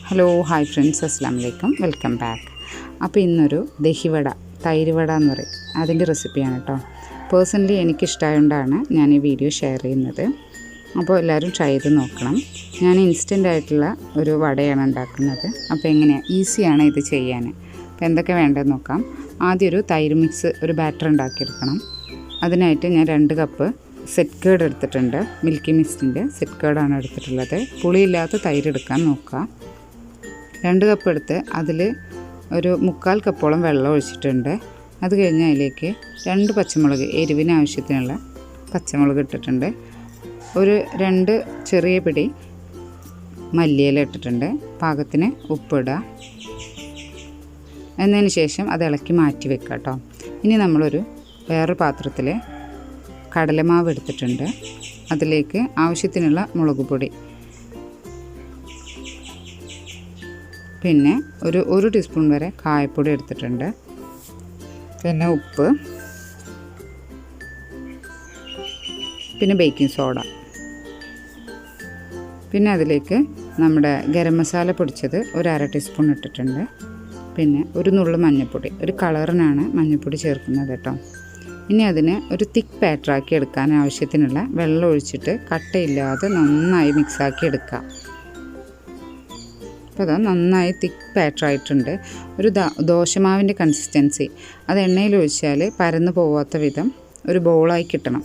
Hello hi friends, അസ്സലാമു അലൈക്കും, welcome back. അപ്പോൾ ഇന്നൊരു ദഹി വട, തൈര് വട എന്ന് പറയും, അതിൻ്റെ റെസിപ്പിയാണ് കേട്ടോ. പേഴ്സണലി എനിക്കിഷ്ടമായതുകൊണ്ടാണ് ഞാൻ ഈ വീഡിയോ ഷെയർ ചെയ്യുന്നത്. അപ്പോൾ എല്ലാവരും ട്രൈ ചെയ്ത് നോക്കണം. ഞാൻ ഇൻസ്റ്റൻ്റ് ആയിട്ടുള്ള ഒരു വടയാണ് ഉണ്ടാക്കുന്നത്. അപ്പോൾ എങ്ങനെയാണ്, ഈസിയാണ് ഇത് ചെയ്യാൻ. അപ്പോൾ എന്തൊക്കെ വേണ്ടതെന്ന് നോക്കാം. ആദ്യം ഒരു തൈര് മിക്സ്, ഒരു ബാറ്റർ ഉണ്ടാക്കിയെടുക്കണം. അതിനായിട്ട് ഞാൻ 2 കപ്പ് സെറ്റ് കേർഡ് എടുത്തിട്ടുണ്ട്. മിൽക്കി മിസ്റ്റിൻ്റെ സെറ്റ് കേർഡാണ് എടുത്തിട്ടുള്ളത്. പുളിയില്ലാത്ത തൈര് എടുക്കാൻ നോക്കുക. 2 കപ്പ് എടുത്ത് അതിൽ ഒരു 3/4 കപ്പോളം വെള്ളം ഒഴിച്ചിട്ടുണ്ട്. അത് കഴിഞ്ഞ് അതിലേക്ക് 2 പച്ചമുളക്, എരിവിന് ആവശ്യത്തിനുള്ള പച്ചമുളക് ഇട്ടിട്ടുണ്ട്. ഒരു 2 ചെറിയ പിടി മല്ലിയില ഇട്ടിട്ടുണ്ട്. പാകത്തിന് ഉപ്പിടുക. എന്നതിന് ശേഷം അത് ഇളക്കി മാറ്റി വെക്കുക കേട്ടോ. ഇനി നമ്മളൊരു വേറൊരു പാത്രത്തിൽ കടലമാവ് എടുത്തിട്ടുണ്ട്. അതിലേക്ക് ആവശ്യത്തിനുള്ള മുളക് പൊടി, പിന്നെ ഒരു 1 ടീസ്പൂൺ വരെ കായപ്പൊടി എടുത്തിട്ടുണ്ട്. പിന്നെ ഉപ്പ്, പിന്നെ ബേക്കിംഗ് സോഡ, പിന്നെ അതിലേക്ക് നമ്മുടെ ഗരം മസാല പൊടിച്ചത് ഒരു 1/2 ടീസ്പൂൺ ഇട്ടിട്ടുണ്ട്. പിന്നെ ഒരു നുള്ളു മഞ്ഞൾപ്പൊടി, ഒരു കളറിനാണ് മഞ്ഞൾപ്പൊടി ചേർക്കുന്നത് കേട്ടോ. ഇനി അതിനെ ഒരു തിക്ക് ബാറ്ററാക്കി എടുക്കാൻ ആവശ്യത്തിനുള്ള വെള്ളം ഒഴിച്ചിട്ട് കട്ടയില്ലാതെ നന്നായി മിക്സാക്കി എടുക്കാം. അപ്പോൾ അത് നന്നായി തിക്ക് ബാറ്ററായിട്ടുണ്ട്. ഒരു ദോശമാവിൻ്റെ കൺസിസ്റ്റൻസി, അത് എണ്ണയിൽ ഒഴിച്ചാൽ പരന്നു പോവാത്ത വിധം ഒരു ബോളായി കിട്ടണം.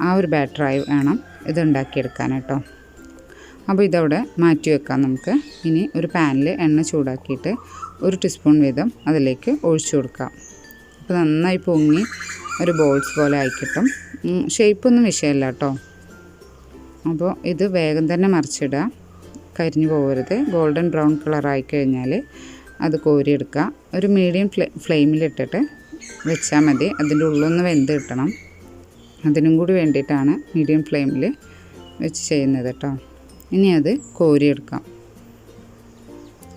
ആ ഒരു ബാറ്ററായി വേണം ഇത് ഉണ്ടാക്കിയെടുക്കാൻ കേട്ടോ. അപ്പോൾ ഇതവിടെ മാറ്റി വെക്കാം നമുക്ക്. ഇനി ഒരു പാനിൽ എണ്ണ ചൂടാക്കിയിട്ട് 1 ടീസ്പൂൺ വീതം അതിലേക്ക് ഒഴിച്ചു കൊടുക്കാം. അപ്പോൾ നന്നായി പൊങ്ങി ഒരു ബോൾസ് പോലെ ആയിക്കിട്ടും. ഷേപ്പൊന്നും വിഷയമല്ല കേട്ടോ. അപ്പോൾ ഇത് വേഗം തന്നെ മറിച്ചിടുക, കരിഞ്ഞു പോകരുത്. ഗോൾഡൻ ബ്രൗൺ കളറായി കഴിഞ്ഞാൽ അത് കോരിയെടുക്കുക. ഒരു മീഡിയം ഫ്ലെയിമിലിട്ടിട്ട് വെച്ചാൽ മതി. അതിൻ്റെ ഉള്ളൊന്ന് വെന്ത് കിട്ടണം. അതിനും കൂടി വേണ്ടിയിട്ടാണ് മീഡിയം ഫ്ലെയിമിൽ വെച്ച് ചെയ്യുന്നത് കേട്ടോ. ഇനി അത് കോരിയെടുക്കാം.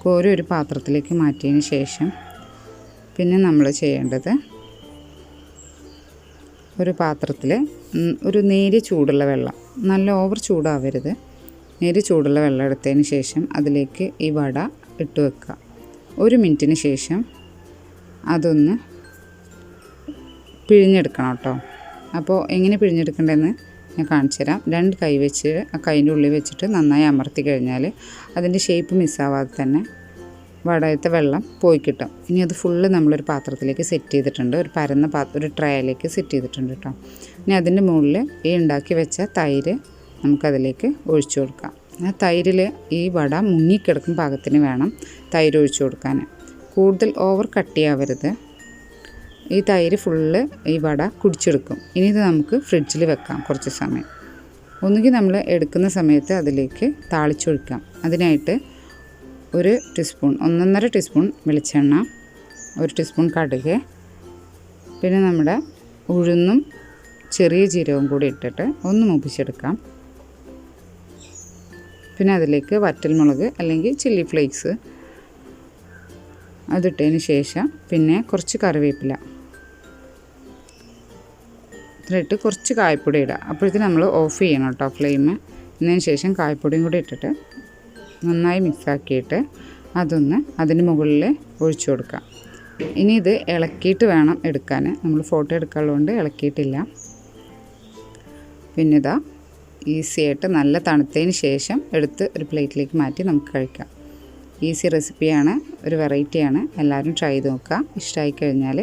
കോരി ഒരു പാത്രത്തിലേക്ക് മാറ്റിയതിന് ശേഷം പിന്നെ നമ്മൾ ചെയ്യേണ്ടത്, ഒരു പാത്രത്തിൽ ഒരു നേരിയ ചൂടുള്ള വെള്ളം, നല്ല ഓവർ ചൂടാവരുത്, നേരിയ ചൂടുള്ള വെള്ളം എടുത്തതിന് ശേഷം അതിലേക്ക് ഈ വട ഇട്ട് വെക്കുക. 1 മിനിറ്റിന് ശേഷം അതൊന്ന് പിഴിഞ്ഞെടുക്കണം കേട്ടോ. അപ്പോൾ എങ്ങനെ പിഴിഞ്ഞെടുക്കേണ്ടതെന്ന് ഞാൻ കാണിച്ചു തരാം. 2 കൈ വെച്ച് ആ കൈൻ്റെ ഉള്ളിൽ വെച്ചിട്ട് നന്നായി അമർത്തി കഴിഞ്ഞാൽ അതിൻ്റെ ഷേപ്പ് മിസ്സാവാതെ തന്നെ വടയത്തെ വെള്ളം പോയി കിട്ടും. ഇനി അത് ഫുള്ള് നമ്മളൊരു പാത്രത്തിലേക്ക് സെറ്റ് ചെയ്തിട്ടുണ്ട്. ഒരു പരന്ന ഒരു ട്രേയിലേക്ക് സെറ്റ് ചെയ്തിട്ടുണ്ട് കേട്ടോ. ഇനി അതിൻ്റെ മുകളിൽ ഈ ഉണ്ടാക്കി വെച്ച തൈര് നമുക്കതിലേക്ക് ഒഴിച്ചു കൊടുക്കാം. ആ തൈരിൽ ഈ വട മുങ്ങിക്കിടക്കും പാകത്തിന് വേണം തൈര് ഒഴിച്ചു കൊടുക്കാൻ. കൂടുതൽ ഓവർ കട്ടിയാവരുത്. ഈ തൈര് ഫുള്ള് ഈ വട കുടിച്ചെടുക്കും. ഇനി ഇത് നമുക്ക് ഫ്രിഡ്ജിൽ വെക്കാം കുറച്ച് സമയം. ഒന്നുകിൽ നമ്മൾ എടുക്കുന്ന സമയത്ത് അതിലേക്ക് താളിച്ചൊഴിക്കാം. അതിനായിട്ട് 1 ടീസ്പൂൺ, 1.5 ടീസ്പൂൺ വെളിച്ചെണ്ണ, 1 ടീസ്പൂൺ കടുക്, പിന്നെ നമ്മുടെ ഉഴുന്നും ചെറിയ ജീരകവും കൂടി ഇട്ടിട്ട് ഒന്ന് മൂപ്പിച്ചെടുക്കാം. പിന്നെ അതിലേക്ക് വറ്റൽമുളക് അല്ലെങ്കിൽ ചില്ലി ഫ്ലേക്സ് അതിട്ടതിന് ശേഷം പിന്നെ കുറച്ച് കറിവേപ്പില ഇതിലിട്ട് കുറച്ച് കായപ്പൊടി ഇടുക. അപ്പോഴത്തേക്ക് നമ്മൾ ഓഫ് ചെയ്യണം കേട്ടോ ഫ്ലെയിം. എന്നതിന് ശേഷം കായപ്പൊടിയും കൂടി ഇട്ടിട്ട് നന്നായി മിക്സാക്കിയിട്ട് അതൊന്ന് അതിന് മുകളിൽ ഒഴിച്ചു കൊടുക്കാം. ഇനി ഇത് ഇളക്കിയിട്ട് വേണം എടുക്കാൻ. നമ്മൾ ഫോട്ടോ എടുക്കാനുള്ളതുകൊണ്ട് ഇളക്കിയിട്ടില്ല. പിന്നെ ഇതാ ഈസി ആയിട്ട് നല്ല തണുത്തതിന് ശേഷം എടുത്ത് ഒരു പ്ലേറ്റിലേക്ക് മാറ്റി നമുക്ക് കഴിക്കാം. ഈസി റെസിപ്പിയാണ്, ഒരു വെറൈറ്റിയാണ്. എല്ലാവരും ട്രൈ ചെയ്ത് നോക്കുക. ഇഷ്ടമായി കഴിഞ്ഞാൽ